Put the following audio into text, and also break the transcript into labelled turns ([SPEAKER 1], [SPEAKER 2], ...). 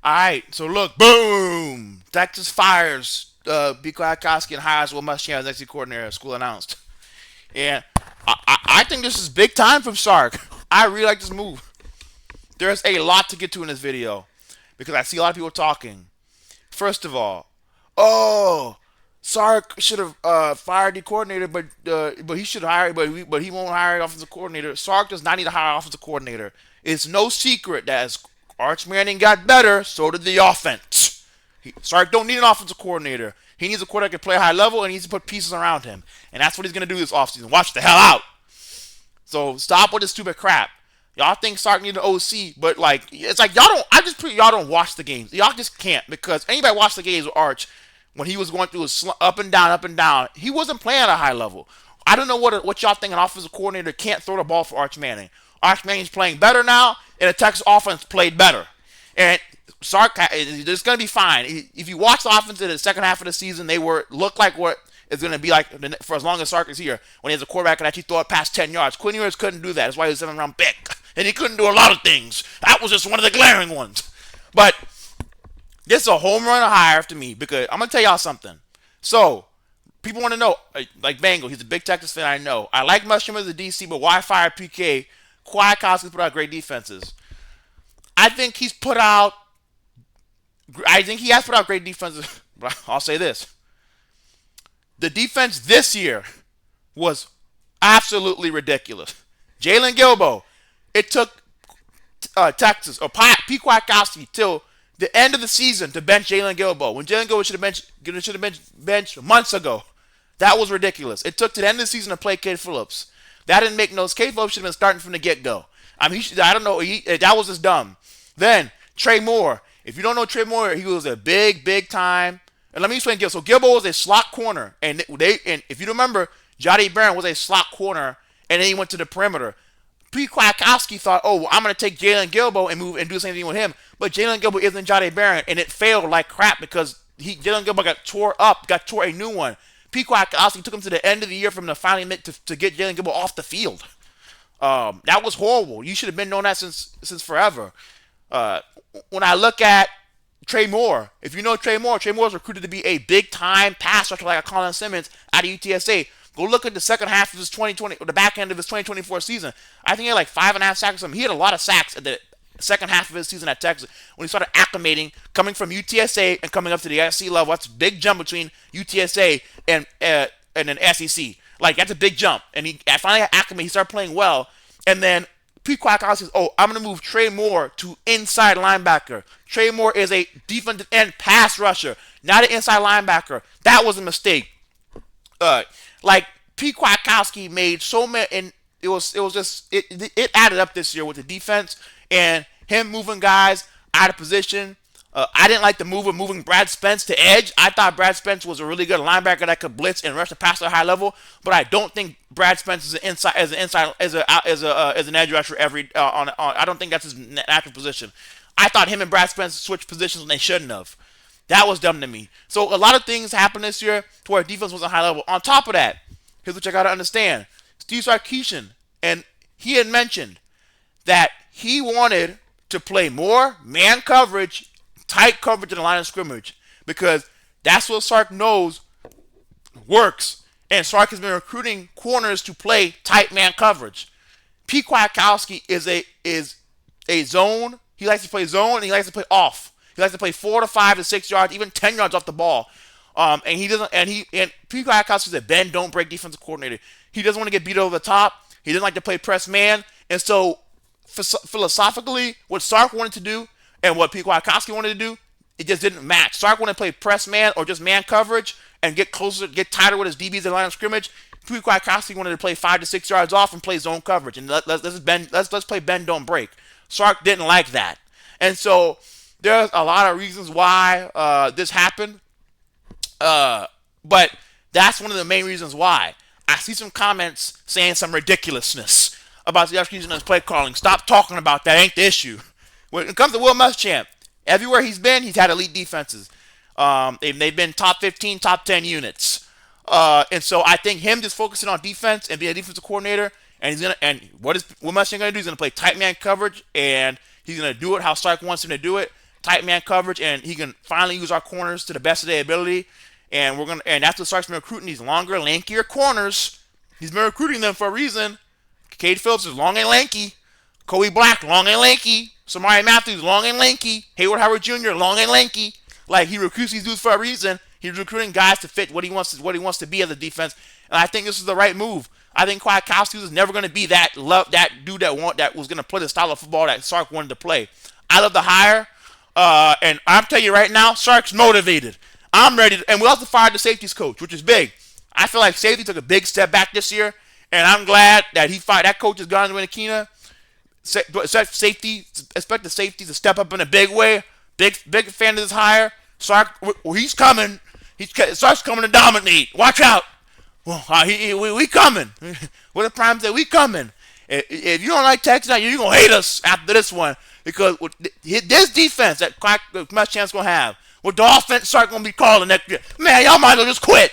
[SPEAKER 1] All right, so look, boom! Texas fires B. Kwiatkowski and hires Will Muschamp as next coordinator. School announced, and I think this is big time from Sark. I really like this move. There's a lot to get to in this video because I see a lot of people talking. First of all, oh, Sark should have fired the coordinator, but he should hire, but he won't hire an offensive coordinator. Sark does not need to hire an offensive coordinator. It's no secret that as Arch Manning got better, so did the offense. Sark don't need an offensive coordinator. He needs a coordinator that can play high level and he needs to put pieces around him, and that's what he's gonna do this offseason. Watch the hell out. So stop with this stupid crap. Y'all think Sark needs an OC, but like it's like y'all don't. I just put y'all don't watch the games. Y'all just can't because anybody watch the games with Arch when he was going through his up and down, up and down. He wasn't playing at a high level. I don't know what y'all think an offensive coordinator can't throw the ball for Arch Manning. Arch Manning's playing better now, and the Texas offense played better. And Sark, it's going to be fine. If you watch the offense in the second half of the season, they look like what it's going to be like for as long as Sark is here. When he has a quarterback and actually throw it past 10 yards. Quinn Ewers couldn't do that. That's why he was 7th-round pick. And he couldn't do a lot of things. That was just one of the glaring ones. But this is a home run hire to me because I'm going to tell y'all something. So, people want to know, like Bangle, he's a big Texas fan, I know. I like Muschamp as a DC, but why fire PK? Kwiatkowski put out great defenses. I think he has put out great defenses. But I'll say this. The defense this year was absolutely ridiculous. Jalen Gilbo, it took Texas, or P. Kwiatkowski, till the end of the season to bench Jalen Gilbo. When Jalen Gilbo should have been benched months ago. That was ridiculous. It took to the end of the season to play Cade Phillips. That didn't make no sense. Cade Phillips should have been starting from the get-go. I mean, I don't know. That was just dumb. Then, Trey Moore. If you don't know Trey Moore, he was a big time. And let me explain Gilbo. So Gilbo was a slot corner. And if you remember, Jahdae Barron was a slot corner. And then he went to the perimeter. P. Kwiatkowski thought, oh, well, I'm going to take Jalen Gilbo and move and do the same thing with him. But Jalen Gilbo isn't Jahdae Barron. And it failed like crap because Jalen Gilbo got tore a new one. P. Kwiatkowski took him to the end of the year from the finally to get Jalen Gilbo off the field. That was horrible. You should have been known that since forever. When I look at Trey Moore, if you know Trey Moore was recruited to be a big-time pass rusher like a Colin Simmons out of UTSA. Go look at the second half of his 2020, or the back end of his 2024 season. I think he had like 5.5 sacks or something. He had a lot of sacks at the second half of his season at Texas when he started acclimating, coming from UTSA and coming up to the SEC level. That's a big jump between UTSA and an SEC. Like, that's a big jump. And he finally acclimated. He started playing well. And then Pete Kwiatkowski says, oh, I'm going to move Trey Moore to inside linebacker. Trey Moore is a defensive end pass rusher, not an inside linebacker. That was a mistake. Like, Pete Kwiatkowski made so many, and it added up this year with the defense and him moving guys out of position. I didn't like the move of moving Brad Spence to edge. I thought Brad Spence was a really good linebacker that could blitz and rush the pass at a high level, but I don't think Brad Spence is an edge rusher I don't think that's his natural position. I thought him and Brad Spence switched positions when they shouldn't have. That was dumb to me. So a lot of things happened this year to where defense was a high level. On top of that, here's what you got to understand. Steve Sarkisian, and he had mentioned that he wanted to play more man coverage, tight coverage in the line of scrimmage, because that's what Sark knows works. And Sark has been recruiting corners to play tight man coverage. P. Kwiatkowski is a zone. He likes to play zone and he likes to play off. He likes to play 4 to 5 to 6 yards, even 10 yards off the ball. And he doesn't. And P. Kwiatkowski is a bend don't break defensive coordinator. He doesn't want to get beat over the top. He doesn't like to play press man. And so philosophically, what Sark wanted to do and what P. Kwiatkowski wanted to do, it just didn't match. Sark wanted to play press man or just man coverage and get closer, get tighter with his DBs in the line of scrimmage. P. Kwiatkowski wanted to play 5 to 6 yards off and play zone coverage. And let's play bend don't break. Sark didn't like that. And so there's a lot of reasons why this happened. But that's one of the main reasons why. I see some comments saying some ridiculousness about the execution of his play calling. Stop talking about that. Ain't the issue. When it comes to Will Muschamp, everywhere he's been, he's had elite defenses. They've been top 15, top 10 units. And so I think him just focusing on defense and being a defensive coordinator, and what is Will Muschamp going to do? He's going to play tight man coverage, and he's going to do it how Sark wants him to do it. tight man coverage, and he can finally use our corners to the best of their ability. And that's what Sark's been recruiting, these longer, lankier corners. He's been recruiting them for a reason. Cade Phillips is long and lanky. Kobe Black, long and lanky. Samari Matthews, long and lanky. Hayward Howard Jr., long and lanky. Like, he recruits these dudes for a reason. He's recruiting guys to fit what he wants to be as a defense. And I think this is the right move. I think Kwiatkowski is never going to be that dude that was going to play the style of football that Sark wanted to play. I love the hire. And I'm telling you right now, Sark's motivated. I'm ready. And we also fired the safeties coach, which is big. I feel like safety took a big step back this year. And I'm glad that that coach has gone to Akina. Safety, expect the safety to step up in a big way. Big fan of this hire. Sark, he's coming. Sark's coming to dominate. Watch out. Well, we coming. What the Prime said, we coming. If you don't like Texas, you're going to hate us after this one. Because this defense that Muschamp's going to have, with the offense Sark going to be calling next year, man, y'all might as well just quit.